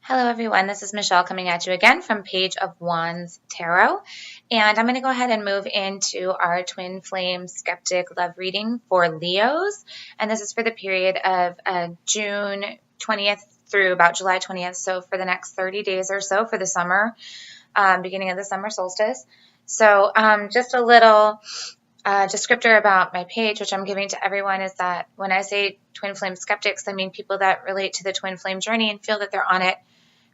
Hello everyone, this is Michelle coming at you again from Page of Wands Tarot, and I'm going to go ahead and move into our Twin Flame Skeptic Love reading for Leos, and this is for the period of June 20th through about July 20th, so for the next 30 days or so for the summer, beginning of the summer solstice. So just a little descriptor about my page, which I'm giving to everyone, is that when I say Twin Flame Skeptics, I mean people that relate to the Twin Flame journey and feel that they're on it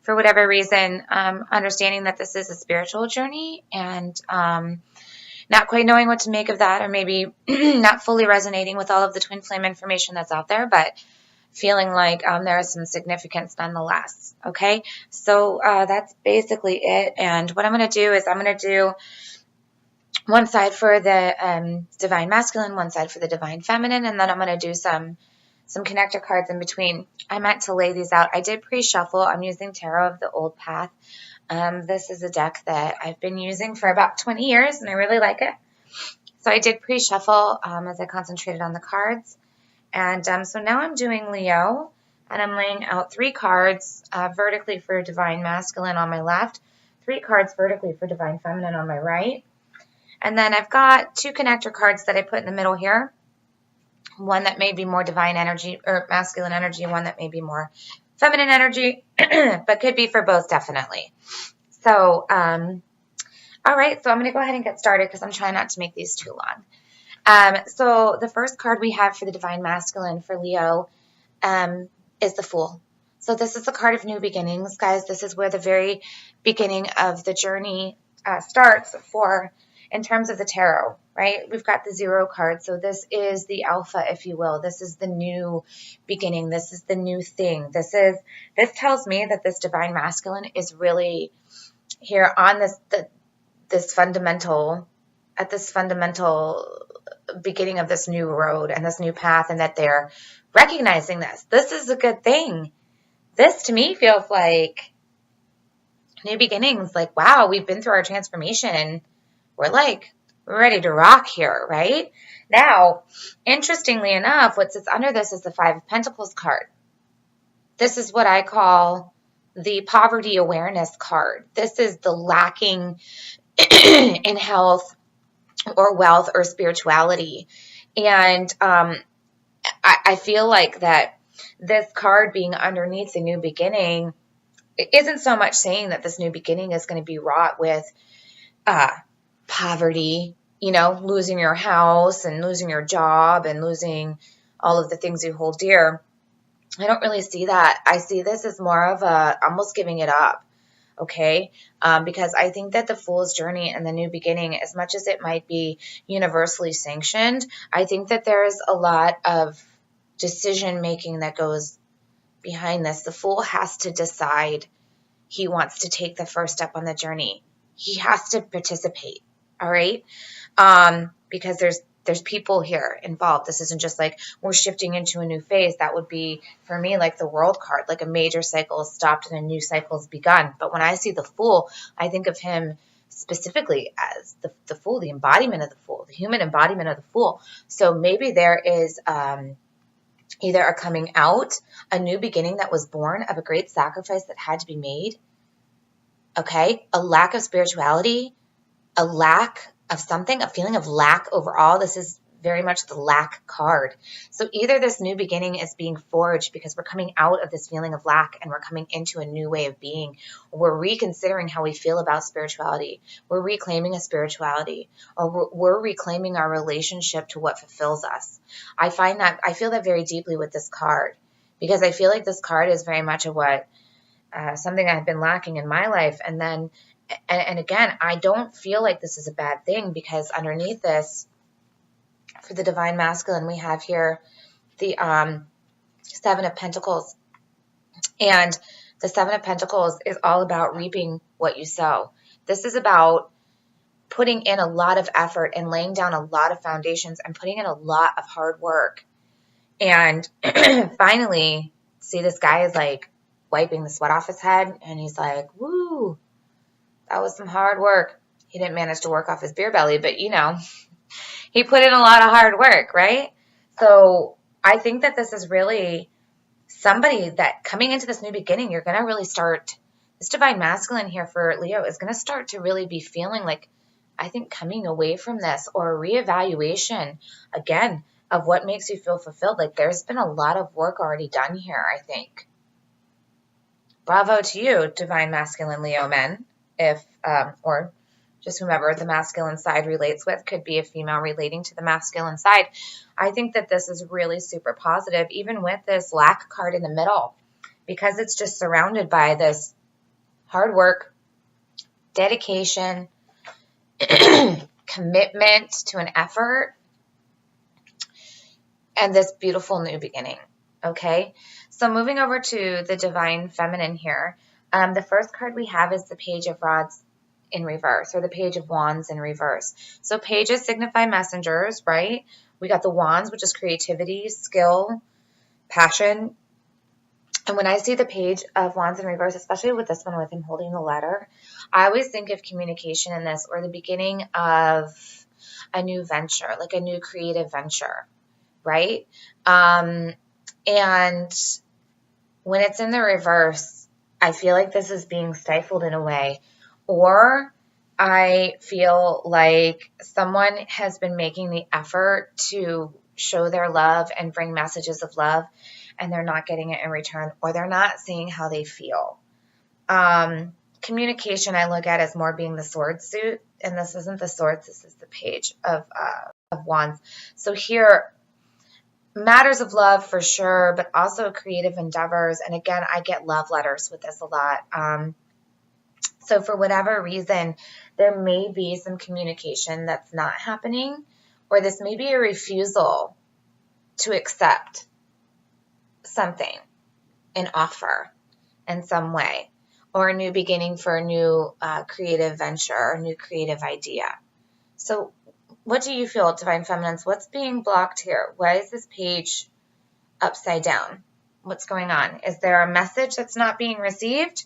for whatever reason, understanding that this is a spiritual journey and not quite knowing what to make of that, or maybe not fully resonating with all of the twin flame information that's out there, but feeling like there is some significance nonetheless. Okay, so that's basically it. And what I'm going to do is I'm going to do one side for the divine masculine, one side for the divine feminine, and then I'm going to do some connector cards in between. I meant to lay these out. I did pre-shuffle. I'm using Tarot of the Old Path. This is a deck that I've been using for about 20 years, and I really like it. So I did pre-shuffle as I concentrated on the cards. And so now I'm doing Leo, and I'm laying out 3 cards vertically for Divine Masculine on my left, 3 cards vertically for Divine Feminine on my right. And then I've got 2 connector cards that I put in the middle here. One that may be more divine energy or masculine energy, one that may be more feminine energy, but could be for both definitely. So, all right, so I'm going to go ahead and get started because I'm trying not to make these too long. So the first card we have for the divine masculine for Leo is the Fool. So this is the card of new beginnings, guys. This is where the very beginning of the journey starts in terms of the tarot, right? We've got the 0 card. So this is the alpha, if you will. This is the new beginning. This is the new thing. This tells me that this divine masculine is really here on this fundamental beginning of this new road and this new path, and that they're recognizing this. This is a good thing. This to me feels like new beginnings. Like, wow, we've been through our transformation and we're ready to rock here, right? Now, interestingly enough, what sits under this is the 5 of Pentacles card. This is what I call the poverty awareness card. This is the lacking in health or wealth or spirituality. And I feel like that this card being underneath the new beginning isn't so much saying that this new beginning is going to be wrought with poverty, losing your house and losing your job and losing all of the things you hold dear. I don't really see that. I see this as more of almost giving it up, okay? Because I think that the Fool's journey and the new beginning, as much as it might be universally sanctioned, I think that there's a lot of decision making that goes behind this. The Fool has to decide he wants to take the first step on the journey. He has to participate. All right. Because there's people here involved. This isn't just like we're shifting into a new phase. That would be for me like the World card, like a major cycle is stopped and a new cycle has begun. But when I see the Fool, I think of him specifically as the Fool, the embodiment of the Fool, the human embodiment of the Fool. So maybe there is either a coming out, a new beginning that was born of a great sacrifice that had to be made. Okay. A lack of spirituality, a lack of something, a feeling of lack overall. This is very much the lack card. So either this new beginning is being forged because we're coming out of this feeling of lack and we're coming into a new way of being, or we're reconsidering how we feel about spirituality. We're reclaiming a spirituality, or we're reclaiming our relationship to what fulfills us. I feel that very deeply with this card, because I feel like this card is very much of what something I've been lacking in my life. And then And again, I don't feel like this is a bad thing, because underneath this, for the divine masculine, we have here the 7 of Pentacles. And the 7 of Pentacles is all about reaping what you sow. This is about putting in a lot of effort and laying down a lot of foundations and putting in a lot of hard work. And finally, see, this guy is like wiping the sweat off his head, and he's like, woo. That was some hard work. He didn't manage to work off his beer belly, but he put in a lot of hard work, right? So I think that this is really somebody that coming into this new beginning, you're going to really start, this divine masculine here for Leo is going to start to really be feeling like, I think, coming away from this, or a reevaluation again of what makes you feel fulfilled. Like there's been a lot of work already done here, I think. Bravo to you, divine masculine Leo men, if or just whomever the masculine side relates with, could be a female relating to the masculine side. I think that this is really super positive, even with this lack card in the middle, because it's just surrounded by this hard work, dedication, commitment to an effort, and this beautiful new beginning. Okay, so moving over to the divine feminine here, the first card we have is the Page of Rods in reverse, or the Page of Wands in reverse. So pages signify messengers, right? We got the wands, which is creativity, skill, passion. And when I see the Page of Wands in reverse, especially with this one with him holding the letter, I always think of communication in this, or the beginning of a new venture, like a new creative venture, right? And when it's in the reverse, I feel like this is being stifled in a way, or I feel like someone has been making the effort to show their love and bring messages of love, and they're not getting it in return, or they're not seeing how they feel. Communication I look at as more being the sword suit, and this isn't the swords, this is the Page of Wands. So here, matters of love for sure, but also creative endeavors. And again, I get love letters with this a lot. So for whatever reason, there may be some communication that's not happening, or this may be a refusal to accept something, an offer in some way, or a new beginning for a new creative venture or a new creative idea. So what do you feel, divine feminines? What's being blocked here? Why is this page upside down? What's going on? Is there a message that's not being received?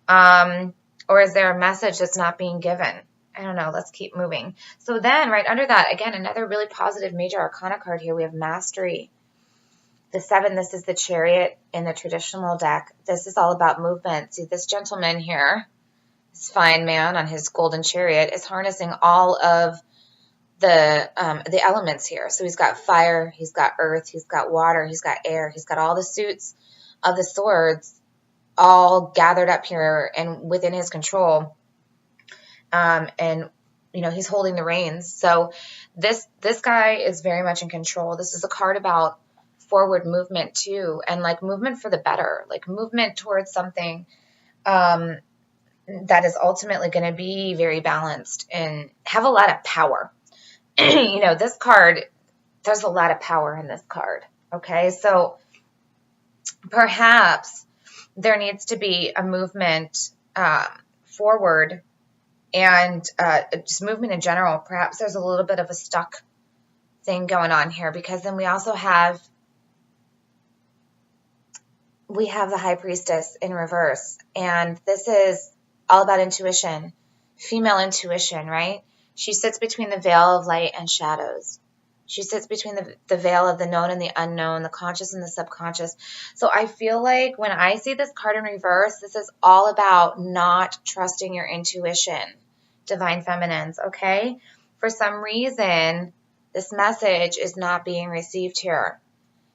Or is there a message that's not being given? I don't know. Let's keep moving. So then right under that, again, another really positive major arcana card here. We have Mastery. The 7, this is the Chariot in the traditional deck. This is all about movement. See, this gentleman here, this fine man on his golden chariot, is harnessing all of the elements here. So he's got fire, he's got earth, he's got water, he's got air, he's got all the suits of the swords all gathered up here and within his control. And you know, he's holding the reins. So this guy is very much in control. This is a card about forward movement too, and like movement for the better, like movement towards something that is ultimately going to be very balanced and have a lot of power. You know, this card, there's a lot of power in this card. Okay, so perhaps there needs to be a movement forward, and just movement in general. Perhaps there's a little bit of a stuck thing going on here, because then we also have the High Priestess in reverse, and this is all about intuition, female intuition, right? She sits between the veil of light and shadows. She sits between the veil of the known and the unknown, the conscious and the subconscious. So I feel like when I see this card in reverse, this is all about not trusting your intuition, divine feminines, okay? For some reason, this message is not being received here.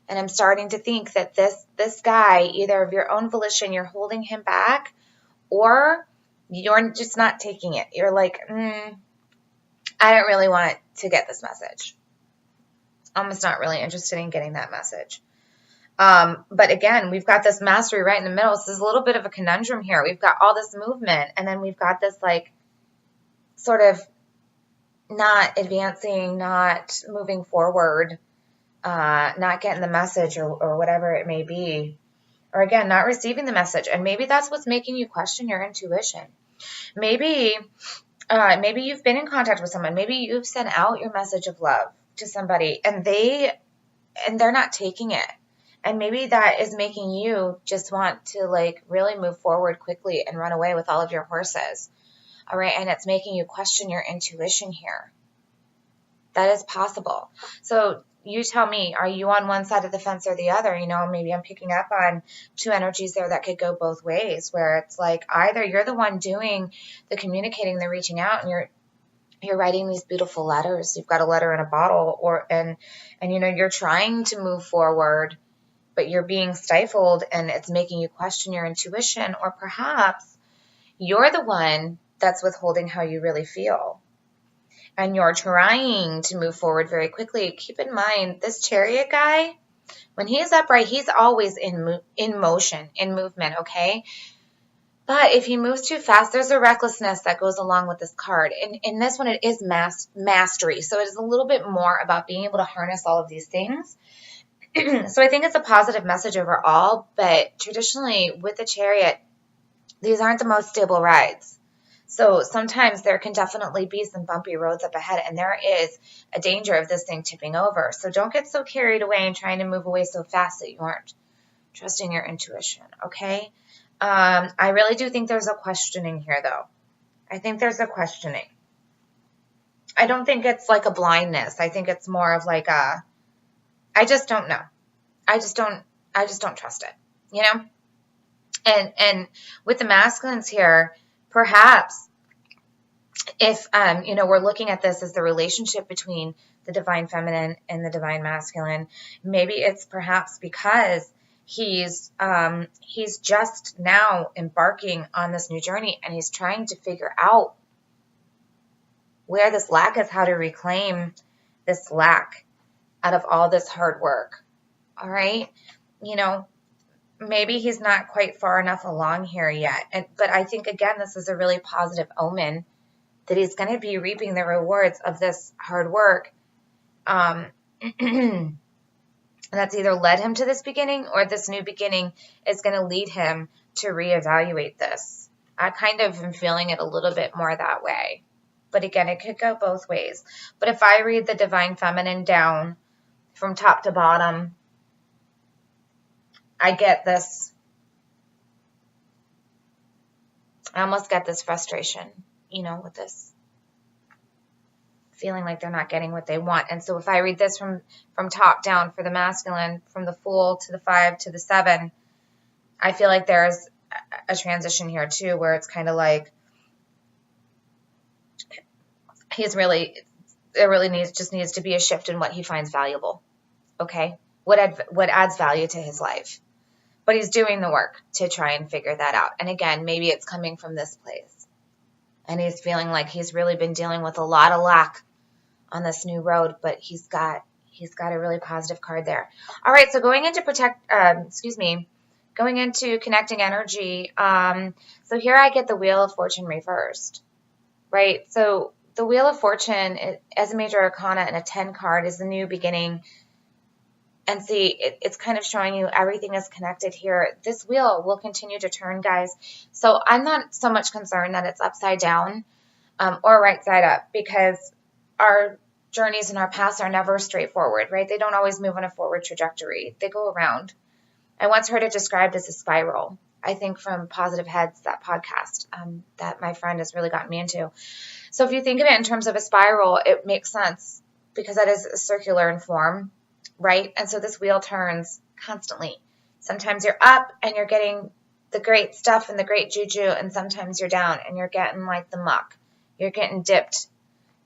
And I'm starting to think that this guy, either of your own volition, you're holding him back, or you're just not taking it. You're like, I don't really want to get this message. I'm just not really interested in getting that message. But again, we've got this Mastery right in the middle. So there's a little bit of a conundrum here. We've got all this movement, and then we've got this like sort of not advancing, not moving forward, not getting the message, or whatever it may be. Or again, not receiving the message. And maybe that's what's making you question your intuition. Maybe you've been in contact with someone. Maybe you've sent out your message of love to somebody, and they're not taking it. And maybe that is making you just want to like really move forward quickly and run away with all of your horses. All right. And it's making you question your intuition here. That is possible. So you tell me, are you on one side of the fence or the other? Maybe I'm picking up on two energies there that could go both ways, where it's like either you're the one doing the communicating, the reaching out, and you're writing these beautiful letters. You've got a letter in a bottle, and you're trying to move forward, but you're being stifled and it's making you question your intuition, or perhaps you're the one that's withholding how you really feel. And you're trying to move forward very quickly. Keep in mind, this Chariot guy, when he is upright, he's always in motion, in movement, okay? But if he moves too fast, there's a recklessness that goes along with this card. And in this one, it is mastery. So it is a little bit more about being able to harness all of these things. So I think it's a positive message overall. But traditionally, with the Chariot, these aren't the most stable rides. So sometimes there can definitely be some bumpy roads up ahead, and there is a danger of this thing tipping over. So don't get so carried away and trying to move away so fast that you aren't trusting your intuition, okay? I really do think there's a questioning here, though. I think there's a questioning. I don't think it's like a blindness. I think it's more of like I just don't know. I just don't trust it, And with the masculines here, perhaps if, we're looking at this as the relationship between the divine feminine and the divine masculine, maybe it's perhaps because he's just now embarking on this new journey, and he's trying to figure out where this lack is, how to reclaim this lack out of all this hard work. All right. Maybe he's not quite far enough along here yet. But I think, again, this is a really positive omen that he's going to be reaping the rewards of this hard work. That's either led him to this beginning, or this new beginning is going to lead him to reevaluate this. I kind of am feeling it a little bit more that way. But again, it could go both ways. But if I read the divine feminine down from top to bottom, I get this. I almost get this frustration, with this feeling like they're not getting what they want. And so if I read this from top down for the masculine, from the Fool to the 5 to the 7, I feel like there's a transition here too, where it's kind of like there really needs to be a shift in what he finds valuable. Okay. What adds value to his life. But he's doing the work to try and figure that out. And again, maybe it's coming from this place. And he's feeling like he's really been dealing with a lot of lack on this new road, but he's got a really positive card there. All right, so going into connecting energy. So here I get the Wheel of Fortune reversed, right? So the Wheel of Fortune, as a major arcana and a 10 card, is the new beginning. And see, it's kind of showing you everything is connected here. This wheel will continue to turn, guys. So I'm not so much concerned that it's upside down or right side up, because our journeys and our paths are never straightforward, right? They don't always move on a forward trajectory. They go around. I once heard it described as a spiral, I think from Positive Heads, that podcast that my friend has really gotten me into. So if you think of it in terms of a spiral, it makes sense, because that is circular in form. Right? And so this wheel turns constantly. Sometimes you're up and you're getting the great stuff and the great juju, and sometimes you're down and you're getting like the muck. You're getting dipped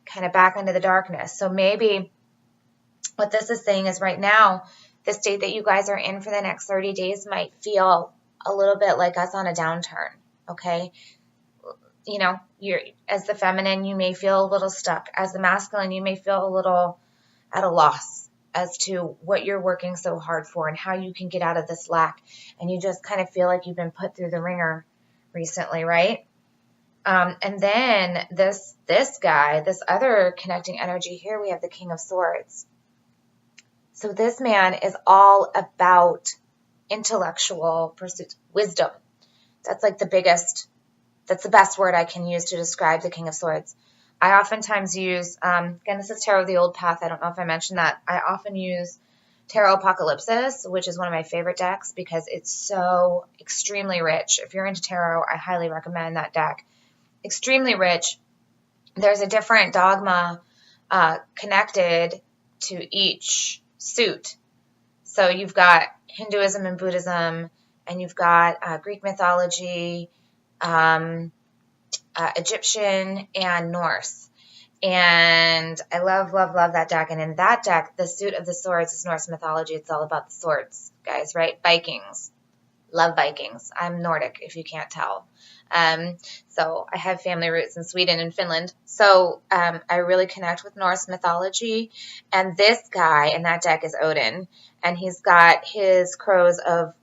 kind of back into the darkness. So maybe what this is saying is right now, the state that you guys are in for the next 30 days might feel a little bit like us on a downturn. Okay? You're, as the feminine, you may feel a little stuck. As the masculine, you may feel a little at a loss as to what you're working so hard for and how you can get out of this lack. And you just kind of feel like you've been put through the ringer recently, right? And then this guy, this other connecting energy here, we have the King of Swords. So this man is all about intellectual pursuits, wisdom. That's like that's the best word I can use to describe the King of Swords. I oftentimes use, again, this is Tarot of the Old Path. I don't know if I mentioned that. I often use Tarot Apocalypsis, which is one of my favorite decks, because it's so extremely rich. If you're into tarot, I highly recommend that deck. Extremely rich. There's a different dogma connected to each suit. So you've got Hinduism and Buddhism, and you've got Greek mythology, Egyptian, and Norse. And I love, love, love that deck. And in that deck, the suit of the swords is Norse mythology. It's all about the swords, guys, right? Vikings. Love Vikings. I'm Nordic, if you can't tell. So I have family roots in Sweden and Finland. So I really connect with Norse mythology. And this guy in that deck is Odin. And he's got his crows of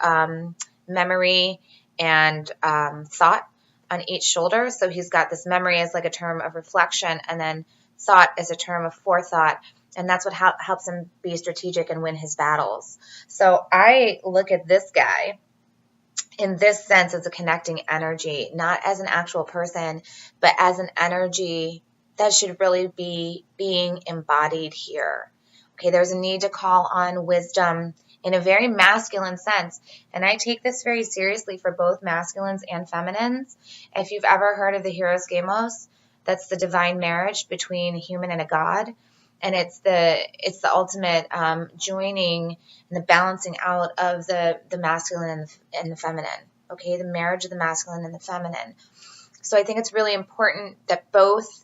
memory and thought on each shoulder. So he's got this memory as like a term of reflection, and then thought as a term of forethought. And that's what helps him be strategic and win his battles. So I look at this guy in this sense as a connecting energy, not as an actual person, but as an energy that should really be being embodied here. Okay, there's a need to call on wisdom in a very masculine sense. And I take this very seriously for both masculines and feminines. If you've ever heard of the Hieros Gamos, that's the divine marriage between a human and a god. And it's the ultimate joining and the balancing out of the masculine and the feminine. Okay, the marriage of the masculine and the feminine. So I think it's really important that both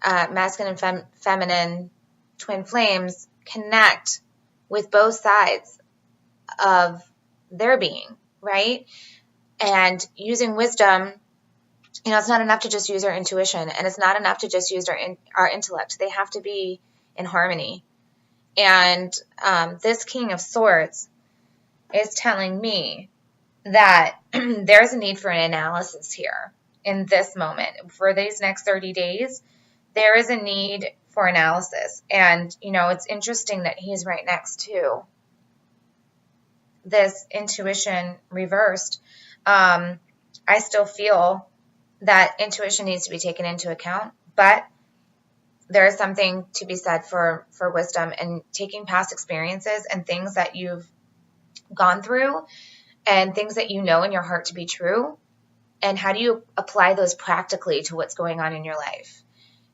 masculine and feminine twin flames connect with both sides of their being, right? And using wisdom, it's not enough to just use our intuition, and it's not enough to just use our intellect. They have to be in harmony. And this King of Swords is telling me that there's a need for an analysis here in this moment. For these next 30 days, there is a need for analysis. And, it's interesting that he's right next to this intuition reversed. I still feel that intuition needs to be taken into account, but there is something to be said for wisdom and taking past experiences and things that you've gone through and things that you know in your heart to be true, and how do you apply those practically to what's going on in your life.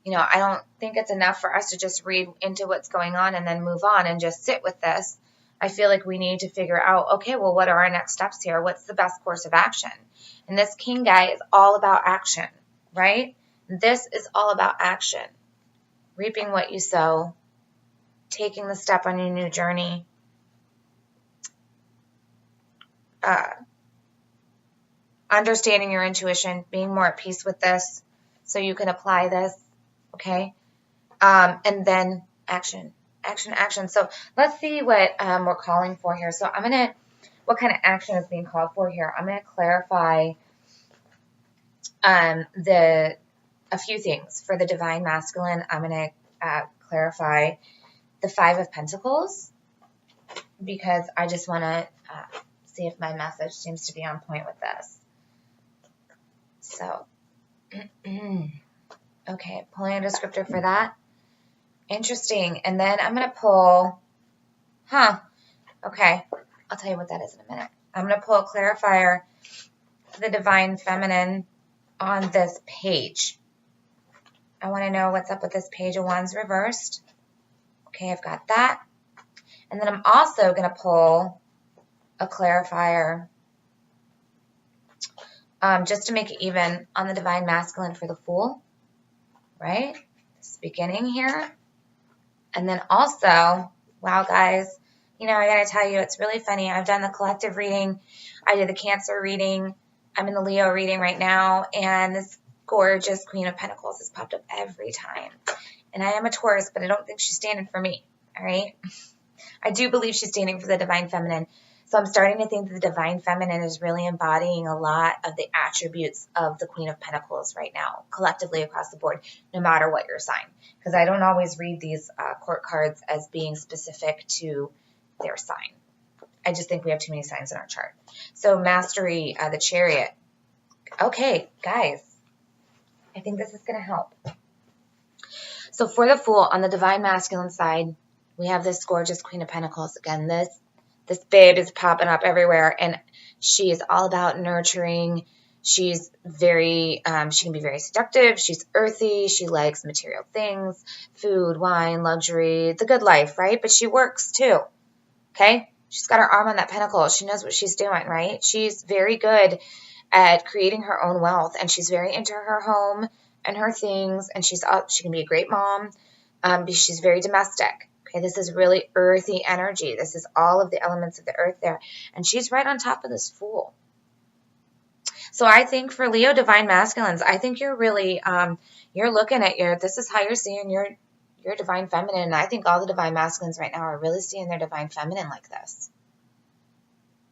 I don't think it's enough for us to just read into what's going on and then move on and just sit with this. I feel like we need to figure out, okay, well, what are our next steps here? What's the best course of action? And this king guy is all about action, right? This is all about action. Reaping what you sow, taking the step on your new journey, understanding your intuition, being more at peace with this so you can apply this, okay? And then action. So let's see what we're calling for here. So what kind of action is being called for here? I'm going to clarify a few things. For the divine masculine, I'm going to clarify the 5 of Pentacles, because I just want to see if my message seems to be on point with this. So, okay, pulling a descriptor for that. Interesting. And then I'm going to pull, okay, I'll tell you what that is in a minute. I'm going to pull a clarifier for the divine feminine on this page. I want to know what's up with this page of wands reversed. Okay, I've got that. And then I'm also going to pull a clarifier just to make it even on the divine masculine for the Fool, right? This beginning here. And then also, wow, guys, I got to tell you, it's really funny. I've done the collective reading. I did the Cancer reading. I'm in the Leo reading right now. And this gorgeous Queen of Pentacles has popped up every time. And I am a Taurus, but I don't think she's standing for me, all right? I do believe she's standing for the divine feminine. So I'm starting to think that the divine feminine is really embodying a lot of the attributes of the Queen of Pentacles right now, collectively across the board, no matter what your sign. Because I don't always read these court cards as being specific to their sign. I just think we have too many signs in our chart. So Mastery, the Chariot. Okay, guys, I think this is going to help. So for the Fool, on the divine masculine side, we have this gorgeous Queen of Pentacles. Again, this babe is popping up everywhere, and she is all about nurturing. She's very, she can be very seductive. She's earthy. She likes material things, food, wine, luxury, the good life, right? But she works too, okay? She's got her arm on that pentacle. She knows what she's doing, right? She's very good at creating her own wealth, and she's very into her home and her things, and she can be a great mom. She's very domestic. Okay, this is really earthy energy. This is all of the elements of the earth there, and she's right on top of this Fool. So I think for Leo divine masculines, I think you're really you're looking at this is how you're seeing your divine feminine. And I think all the divine masculines right now are really seeing their divine feminine like this.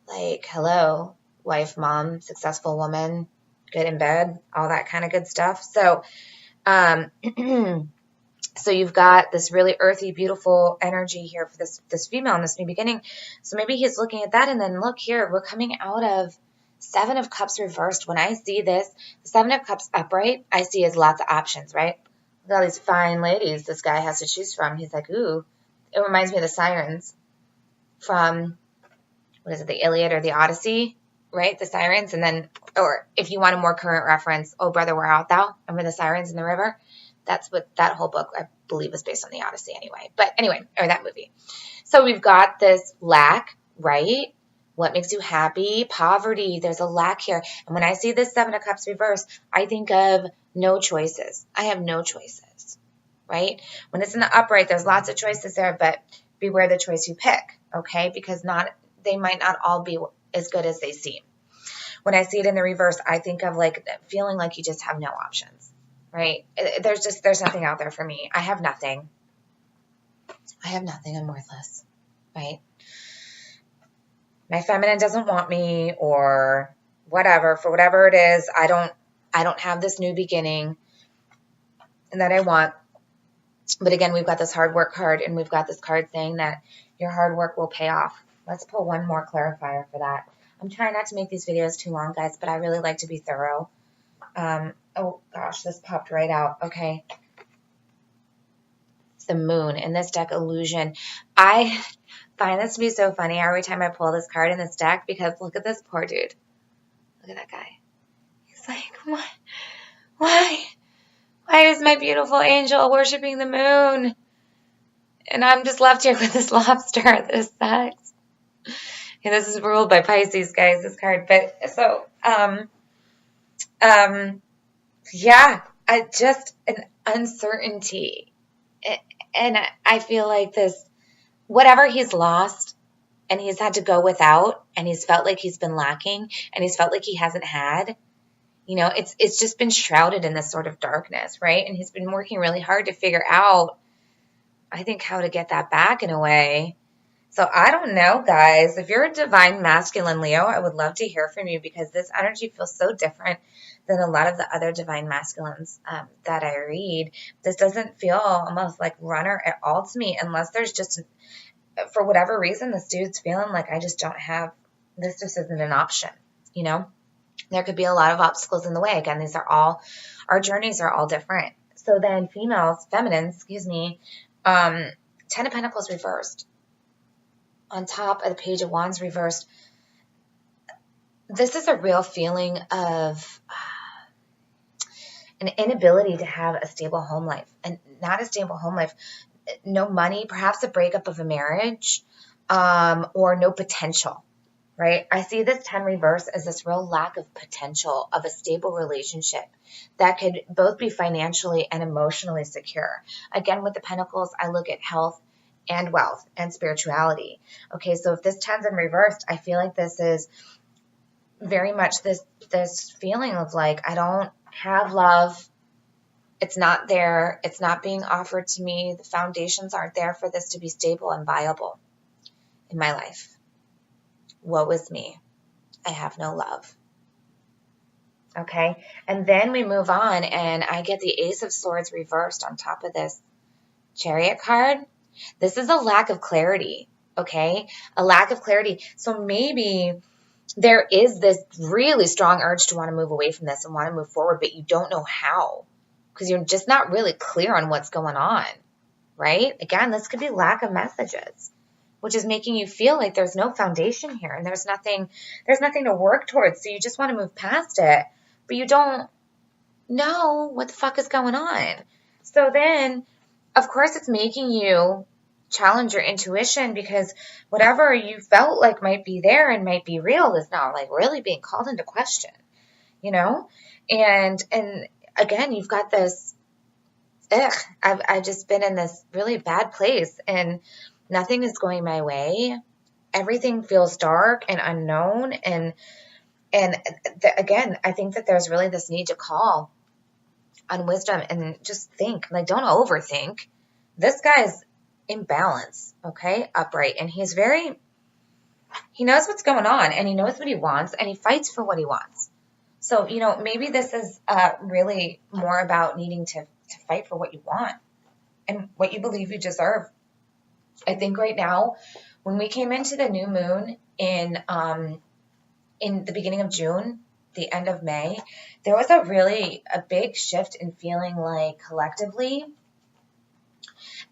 Like, hello, wife, mom, successful woman, good in bed, all that kind of good stuff. So, so you've got this really earthy, beautiful energy here for this female in this new beginning. So maybe he's looking at that, and then look here, we're coming out of Seven of Cups reversed. When I see this, the Seven of Cups upright, I see as lots of options, right? Look at all these fine ladies this guy has to choose from. He's like, ooh, it reminds me of the sirens from, what is it, the Iliad or the Odyssey, right? The sirens. And then, or if you want a more current reference, Oh Brother, Where Art Thou? Remember the sirens in the river? That's what that whole book, I believe, was based on the Odyssey anyway. But anyway, or that movie. So we've got this lack, right? What makes you happy? Poverty. There's a lack here. And when I see this Seven of Cups reverse, I think of no choices. I have no choices, right? When it's in the upright, there's lots of choices there, but beware the choice you pick, okay? Because they might not all be as good as they seem. When I see it in the reverse, I think of like feeling like you just have no options, right? There's nothing out there for me. I have nothing. I'm worthless, right? My feminine doesn't want me, or whatever, for whatever it is, I don't have this new beginning that I want. But again, we've got this hard work card, and we've got this card saying that your hard work will pay off. Let's pull one more clarifier for that. I'm trying not to make these videos too long, guys, but I really like to be thorough. Oh gosh, this popped right out. Okay. It's the Moon in this deck, Illusion. I find this to be so funny every time I pull this card in this deck, because look at this poor dude. Look at that guy. He's like, what? Why is my beautiful angel worshiping the moon? And I'm just left here with this lobster. This sucks. And this is ruled by Pisces, guys, this card. But so, yeah, an uncertainty. And I feel like this, whatever he's lost and he's had to go without, and he's felt like he's been lacking, and he's felt like he hasn't had, it's just been shrouded in this sort of darkness, right? And he's been working really hard to figure out, I think, how to get that back in a way. So I don't know, guys. If you're a divine masculine Leo, I would love to hear from you, because this energy feels so different than a lot of the other divine masculines that I read. This doesn't feel almost like runner at all to me, unless there's just, for whatever reason, this dude's feeling like I just don't have, this just isn't an option, There could be a lot of obstacles in the way. Again, our journeys are all different. So then feminines, Ten of Pentacles reversed. On top of the Page of Wands reversed, this is a real feeling of an inability to have a stable home life. And not a stable home life, no money, perhaps a breakup of a marriage, or no potential, right? I see this 10 reverse as this real lack of potential of a stable relationship that could both be financially and emotionally secure. Again, with the Pentacles, I look at health and wealth and spirituality. Okay, so if this 10's in reversed, I feel like this is very much this feeling of like, I don't have love. It's not there. It's not being offered to me. The foundations aren't there for this to be stable and viable in my life. Woe is me. I have no love. Okay, and then we move on, and I get the Ace of Swords reversed on top of this Chariot card. This is a lack of clarity, okay? A lack of clarity. So maybe there is this really strong urge to want to move away from this and want to move forward, but you don't know how, because you're just not really clear on what's going on, right? Again, this could be lack of messages, which is making you feel like there's no foundation here, and there's nothing to work towards. So you just want to move past it. but you don't know what the fuck is going on. So then, of course, it's making you challenge your intuition, because whatever you felt like might be there and might be real is now like really being called into question, you know? And again, you've got this, I've just been in this really bad place and nothing is going my way. Everything feels dark and unknown. And again, I think that there's really this need to call on wisdom and just think, like, don't overthink. This guy's in balance, okay, upright, and he knows what's going on, and he knows what he wants, and he fights for what he wants. So, maybe this is really more about needing to fight for what you want and what you believe you deserve. I think right now, when we came into the new moon in the beginning of June, the end of May, there was a big shift in feeling like collectively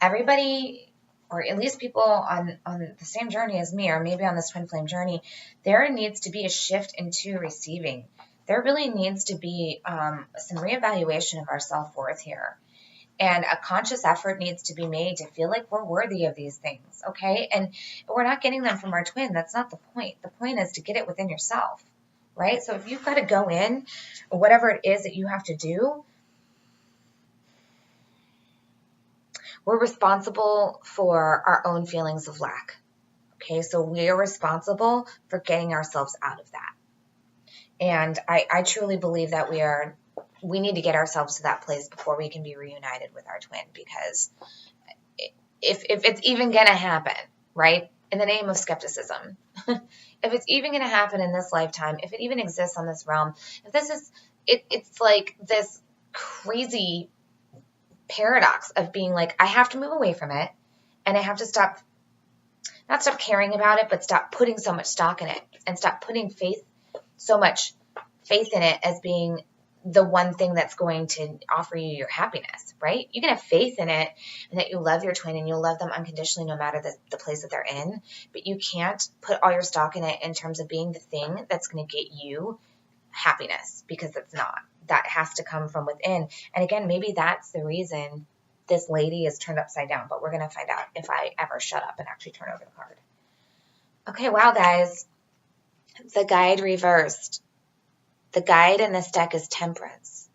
everybody, or at least people on the same journey as me, or maybe on this twin flame journey, there needs to be a shift into receiving. There really needs to be some reevaluation of our self-worth here. And a conscious effort needs to be made to feel like we're worthy of these things, okay? And we're not getting them from our twin. That's not the point. The point is to get it within yourself, right? So if you've got to go in, or whatever it is that you have to do, we're responsible for our own feelings of lack, okay? So we are responsible for getting ourselves out of that. And I truly believe that we need to get ourselves to that place before we can be reunited with our twin, because if it's even going to happen, right, in the name of skepticism, if it's even going to happen in this lifetime, if it even exists on this realm, if this is, it's like this crazy paradox of being like, I have to move away from it, and I have to not stop caring about it, but stop putting so much stock in it, and stop putting so much faith in it as being the one thing that's going to offer you your happiness, right? You can have faith in it and that you love your twin and you'll love them unconditionally no matter the place that they're in, but you can't put all your stock in it in terms of being the thing that's going to get you happiness, because it's not. That has to come from within. And again, maybe that's the reason this lady is turned upside down, but we're going to find out if I ever shut up and actually turn over the card. Okay, wow, guys. The guide reversed. The guide in this deck is Temperance.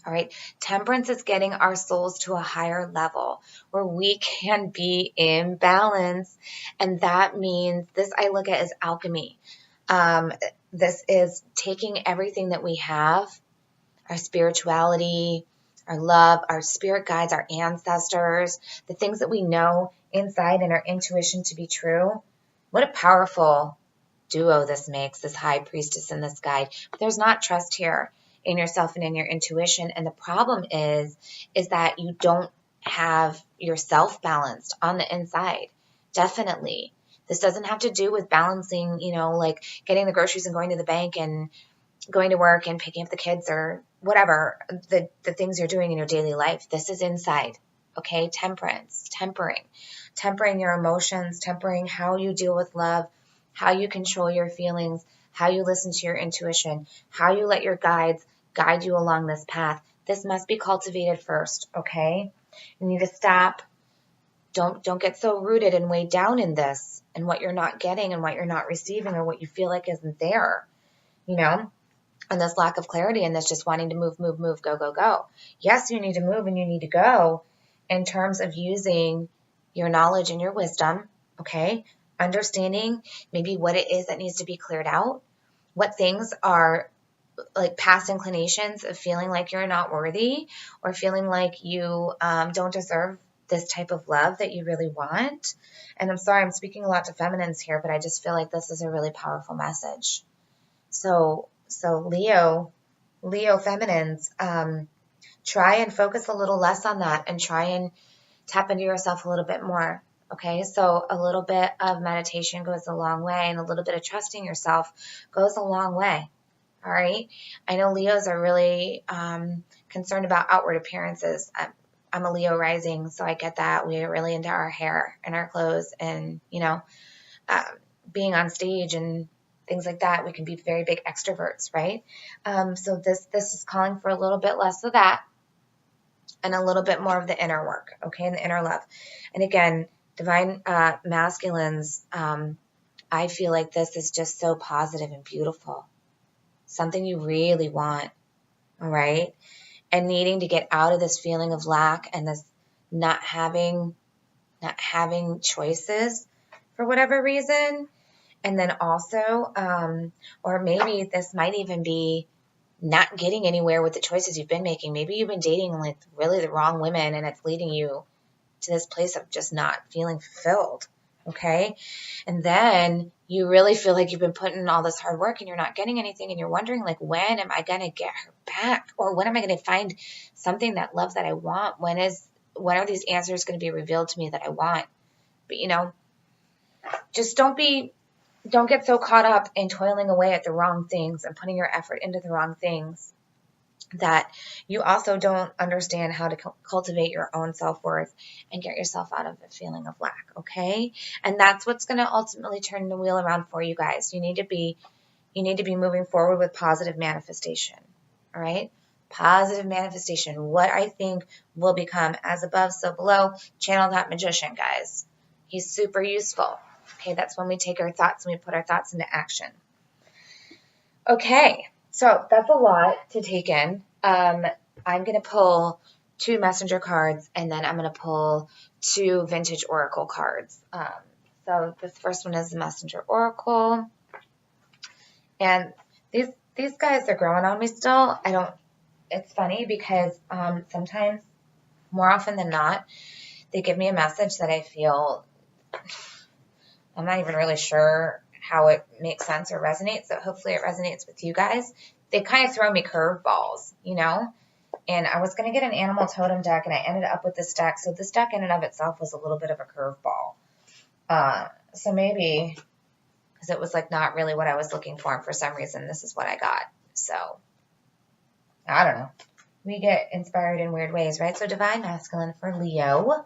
All right. Temperance is getting our souls to a higher level where we can be in balance. And that means this I look at as alchemy. This is taking everything that we have, our spirituality, our love, our spirit guides, our ancestors, the things that we know inside and our intuition to be true. What a powerful duo this makes, this high priestess and this guide. But there's not trust here in yourself and in your intuition. And the problem is that you don't have yourself balanced on the inside. Definitely. This doesn't have to do with balancing, like getting the groceries and going to the bank and going to work and picking up the kids or whatever, the things you're doing in your daily life. This is inside. Okay. Temperance, tempering your emotions, tempering how you deal with love, how you control your feelings, how you listen to your intuition, how you let your guides guide you along this path. This must be cultivated first, okay? You need to stop. Don't get so rooted and weighed down in this and what you're not getting and what you're not receiving or what you feel like isn't there, and this lack of clarity and this just wanting to move, go. Yes, you need to move and you need to go in terms of using your knowledge and your wisdom, okay? Understanding maybe what it is that needs to be cleared out, what things are like past inclinations of feeling like you're not worthy or feeling like you don't deserve this type of love that you really want. And I'm sorry, I'm speaking a lot to feminines here, but I just feel like this is a really powerful message. So Leo feminines, try and focus a little less on that and try and tap into yourself a little bit more. Okay, so a little bit of meditation goes a long way, and a little bit of trusting yourself goes a long way. All right, I know Leos are really concerned about outward appearances. I'm a Leo rising, so I get that. We're really into our hair and our clothes and, being on stage and things like that. We can be very big extroverts, right? So this is calling for a little bit less of that and a little bit more of the inner work, okay, and the inner love. And again, divine masculines, I feel like this is just so positive and beautiful. Something you really want, all right? And needing to get out of this feeling of lack and this not having choices for whatever reason. And then also, or maybe this might even be not getting anywhere with the choices you've been making. Maybe you've been dating like really the wrong women and it's leading you to this place of just not feeling fulfilled. Okay. And then you really feel like you've been putting in all this hard work and you're not getting anything. And you're wondering like, when am I going to get her back? Or when am I going to find something, that love that I want? When are these answers going to be revealed to me that I want? But just don't get so caught up in toiling away at the wrong things and putting your effort into the wrong things that you also don't understand how to cultivate your own self-worth and get yourself out of the feeling of lack, okay? And that's what's going to ultimately turn the wheel around for you guys. You need to be moving forward with positive manifestation, all right? Positive manifestation. What I think will become, as above, so below. Channel that magician, guys. He's super useful. Okay, that's when we take our thoughts and we put our thoughts into action. Okay, so that's a lot to take in. I'm going to pull 2 messenger cards and then I'm going to pull 2 vintage oracle cards. So this first one is the messenger oracle. And these guys are growing on me still. It's funny because sometimes, more often than not, they give me a message that I feel, I'm not even really sure how it makes sense or resonates, so hopefully it resonates with you guys. They kind of throw me curveballs, and I was going to get an animal totem deck, and I ended up with this deck, so this deck in and of itself was a little bit of a curveball. So maybe, because it was like not really what I was looking for, and for some reason this is what I got. So, I don't know. We get inspired in weird ways, right? So Divine Masculine for Leo.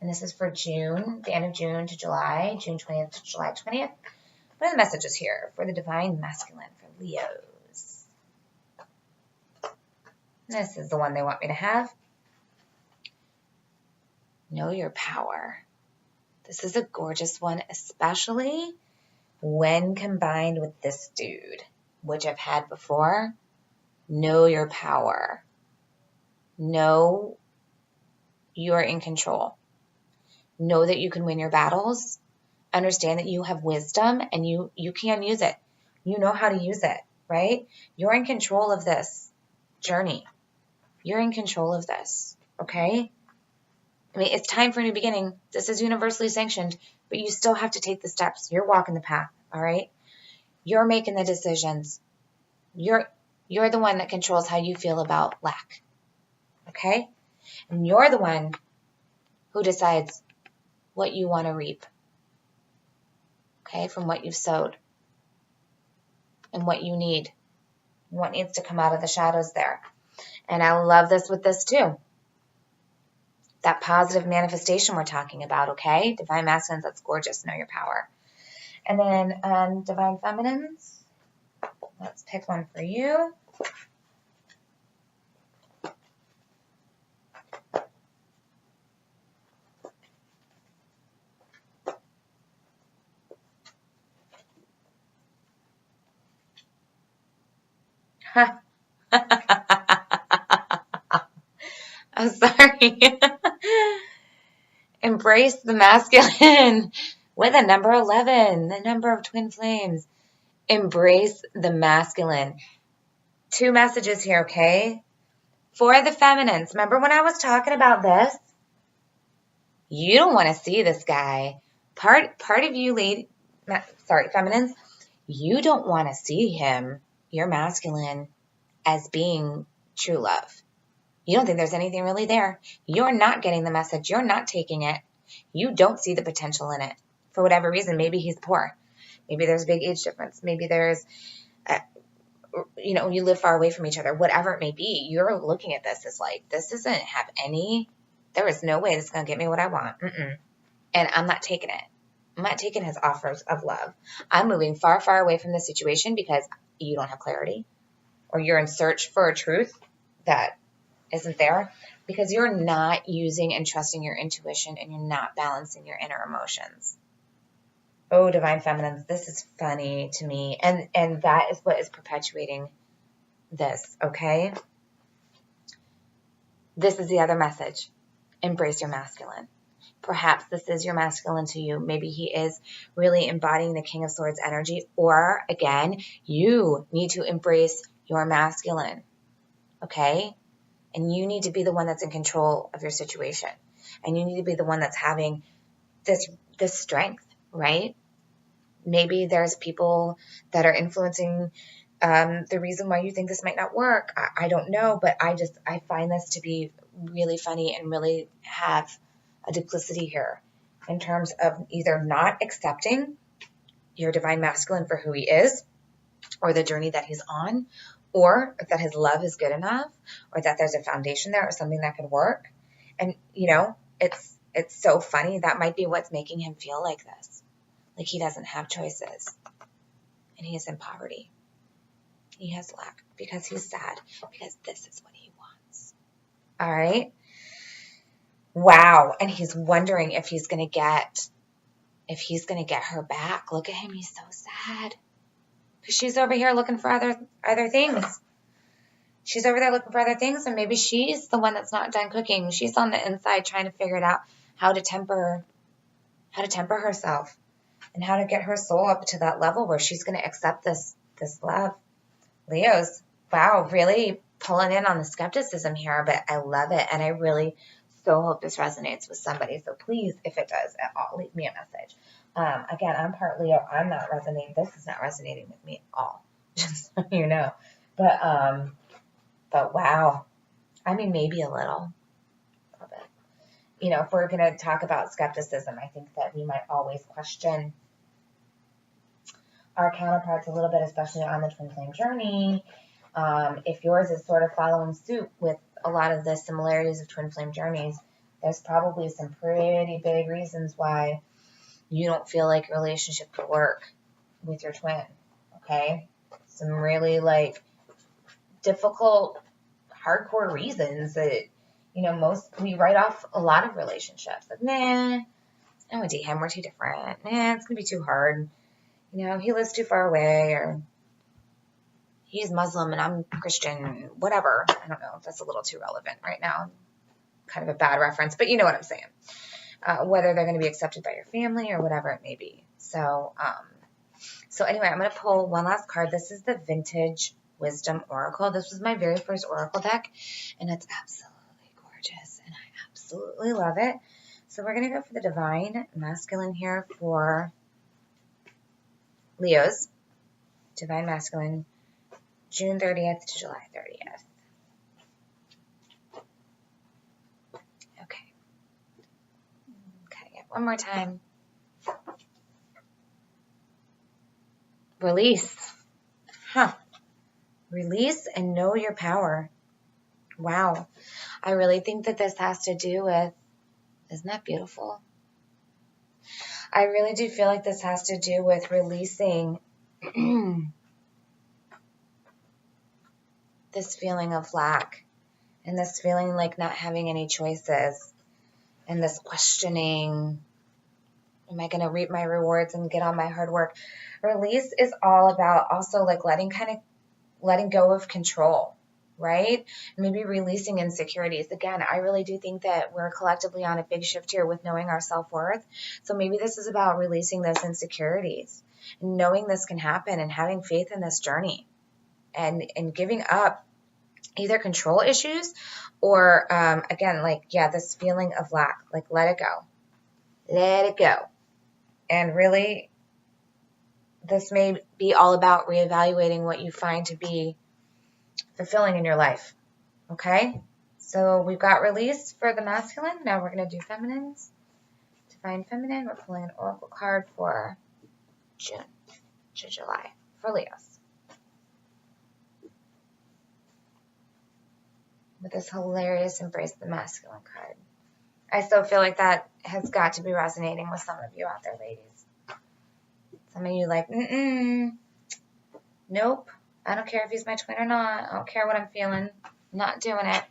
And this is for June, the end of June to July, June 20th to July 20th. What are the messages here for the Divine Masculine for Leos? This is the one they want me to have. Know your power. This is a gorgeous one, especially when combined with this dude, which I've had before. Know your power. Know you're in control. Know that you can win your battles. Understand that you have wisdom and you can use it. You know how to use it, right? You're in control of this journey. You're in control of this, okay? I mean, it's time for a new beginning. This is universally sanctioned, but you still have to take the steps. You're walking the path, all right? You're making the decisions. You're the one that controls how you feel about lack, okay? And you're the one who decides what you want to reap, okay, from what you've sowed and what you need, what needs to come out of the shadows there. And I love this with this too. That positive manifestation we're talking about, okay? Divine Masculines, that's gorgeous. Know your power. And then Divine Feminines, let's pick one for you. I'm sorry. Embrace the masculine with a number 11, the number of twin flames. Embrace the masculine. 2 messages here, okay? For the feminines, remember when I was talking about this? You don't want to see this guy. Part of you, feminines, you don't want to see him, your masculine, as being true love. You don't think there's anything really there. You're not getting the message. You're not taking it. You don't see the potential in it. For whatever reason, maybe he's poor. Maybe there's a big age difference. Maybe there's, you live far away from each other. Whatever it may be, you're looking at this as like, this doesn't have there is no way this is going to get me what I want. And I'm not taking it. I'm not taking his offers of love. I'm moving far, far away from the situation because you don't have clarity, or you're in search for a truth that isn't there, because you're not using and trusting your intuition, and you're not balancing your inner emotions. Oh, divine feminines, this is funny to me. And that is what is perpetuating this, okay? This is the other message. Embrace your masculine. Perhaps this is your masculine to you. Maybe he is really embodying the King of Swords energy. Or, again, you need to embrace your masculine, okay? And you need to be the one that's in control of your situation. And you need to be the one that's having this strength, right? Maybe there's people that are influencing the reason why you think this might not work. I don't know, but I find this to be really funny and really have a duplicity here in terms of either not accepting your divine masculine for who he is, or the journey that he's on, or that his love is good enough, or that there's a foundation there or something that could work. And, it's so funny. That might be what's making him feel like this. Like he doesn't have choices. And he is in poverty. He has lack because he's sad, because this is what he wants. All right? Wow. And he's wondering if he's going to get her back. Look at him. He's so sad. Because she's over here looking for other things. She's over there looking for other things, and maybe she's the one that's not done cooking. She's on the inside trying to figure it out, how to temper herself, and how to get her soul up to that level where she's going to accept this love. Leos, wow, really pulling in on the skepticism here, but I love it, and I really so hope this resonates with somebody. So please, if it does at all, leave me a message. Again, I'm part Leo. I'm not resonating. This is not resonating with me at all, just so you know. But wow, I mean, maybe a little bit. If we're going to talk about skepticism, I think that we might always question our counterparts a little bit, especially on the twin flame journey. If yours is sort of following suit with a lot of the similarities of twin flame journeys, there's probably some pretty big reasons why you don't feel like your relationship could work with your twin, okay? Some really, difficult, hardcore reasons that, we write off a lot of relationships. Like, nah, I would date him, we're too different. Nah, it's going to be too hard. He lives too far away, or he's Muslim and I'm Christian, whatever. I don't know. That's a little too relevant right now. Kind of a bad reference, but you know what I'm saying. Whether they're going to be accepted by your family or whatever it may be. So anyway, I'm going to pull one last card. This is the Vintage Wisdom Oracle. This was my very first Oracle deck, and it's absolutely gorgeous, and I absolutely love it. So we're going to go for the Divine Masculine here for Leos. Divine Masculine, June 30th to July 30th. Okay, one more time. Release. Release and know your power. Wow. I really think that this has to do with, isn't that beautiful? I really do feel like this has to do with releasing this feeling of lack, and this feeling like not having any choices, and this questioning, am I going to reap my rewards and get on my hard work? Release is all about also letting go of control, right? Maybe releasing insecurities. Again, I really do think that we're collectively on a big shift here with knowing our self-worth. So maybe this is about releasing those insecurities, knowing this can happen, and having faith in this journey, and giving up either control issues or, again, this feeling of lack, let it go. Let it go. And really, this may be all about reevaluating what you find to be fulfilling in your life. Okay? So we've got release for the masculine. Now we're going to do feminines. Divine feminine. We're pulling an oracle card for June to July for Leos. With this hilarious embrace the masculine card. I still feel like that has got to be resonating with some of you out there, ladies. Some of you like, nope. I don't care if he's my twin or not. I don't care what I'm feeling. I'm not doing it.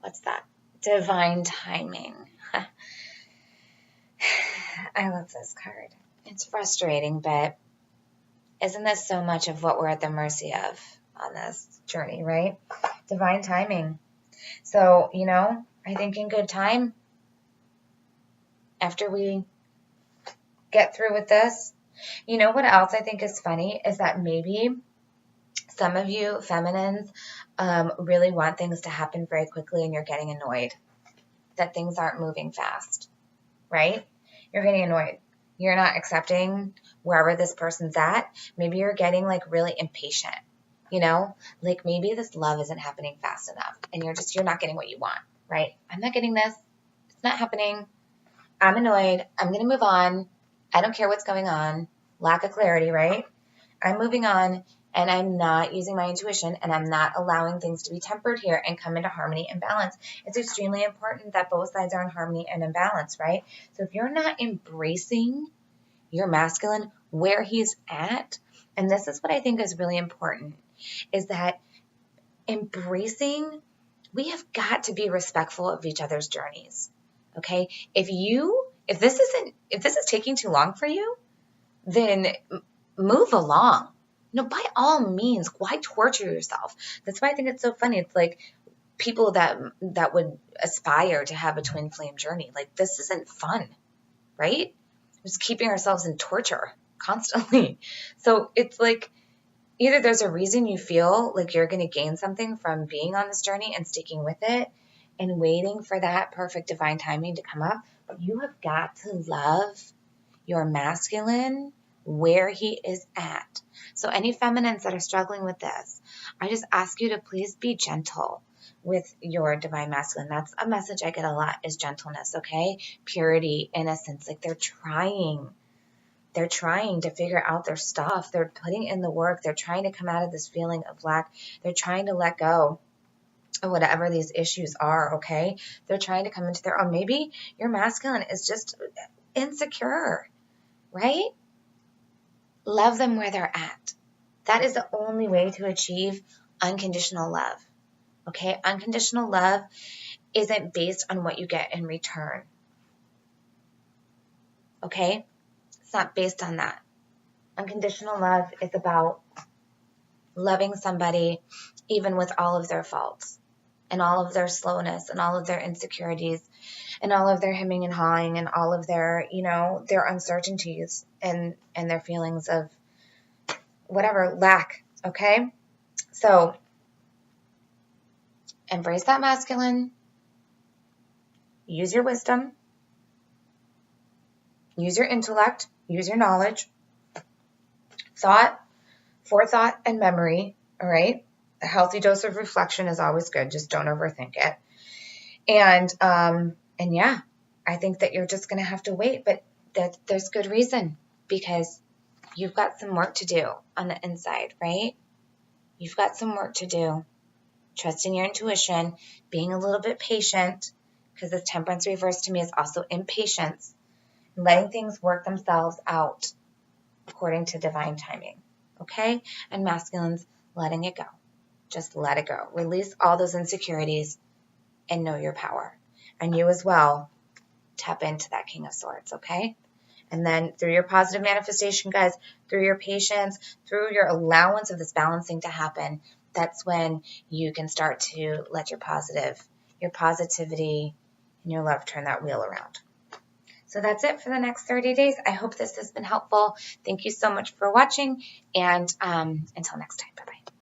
What's that? Divine timing. I love this card. It's frustrating, but isn't this so much of what we're at the mercy of on this journey, right? Divine timing. So, I think in good time, after we get through with this, what else I think is funny is that maybe some of you feminines really want things to happen very quickly and you're getting annoyed that things aren't moving fast, right? You're getting annoyed. You're not accepting wherever this person's at. Maybe you're getting like really impatient, like maybe this love isn't happening fast enough and you're not getting what you want, right? I'm not getting this. It's not happening. I'm annoyed. I'm going to move on. I don't care what's going on. Lack of clarity, right? I'm moving on and I'm not using my intuition and I'm not allowing things to be tempered here and come into harmony and balance. It's extremely important that both sides are in harmony and in balance, right? So if you're not embracing your masculine where he's at, and this is what I think is really important, is that embracing, we have got to be respectful of each other's journeys. Okay? If this is taking too long for you, then move along. By all means, why torture yourself? That's why I think it's so funny. It's like people that would aspire to have a twin flame journey. Like, this isn't fun, right? We're just keeping ourselves in torture constantly. So it's like either there's a reason you feel like you're going to gain something from being on this journey and sticking with it and waiting for that perfect divine timing to come up, but you have got to love your masculine where he is at. So any feminines that are struggling with this, I just ask you to please be gentle with your divine masculine. That's a message I get a lot, is gentleness, okay? Purity, innocence. Like, they're trying to figure out their stuff. They're putting in the work. They're trying to come out of this feeling of lack. They're trying to let go of whatever these issues are, okay? They're trying to come into their own. Maybe your masculine is just insecure, right? Love them where they're at. That is the only way to achieve unconditional love, okay? Unconditional love isn't based on what you get in return, okay? It's not based on that. Unconditional love is about loving somebody even with all of their faults and all of their slowness and all of their insecurities and all of their hemming and hawing and all of their, their uncertainties and their feelings of whatever, lack, okay? So embrace that masculine. Use your wisdom. Use your intellect. Use your knowledge. Thought, forethought, and memory, all right? A healthy dose of reflection is always good. Just don't overthink it. And yeah, I think that you're just going to have to wait, but there's good reason, because you've got some work to do on the inside, right? You've got some work to do. Trusting your intuition, being a little bit patient, because the temperance reverse to me is also impatience, letting things work themselves out according to divine timing, okay? And masculines, letting it go. Just let it go. Release all those insecurities and know your power. And you as well, tap into that King of Swords, okay? And then through your positive manifestation, guys, through your patience, through your allowance of this balancing to happen, that's when you can start to let your positivity, and your love turn that wheel around. So that's it for the next 30 days. I hope this has been helpful. Thank you so much for watching, and until next time. Bye-bye.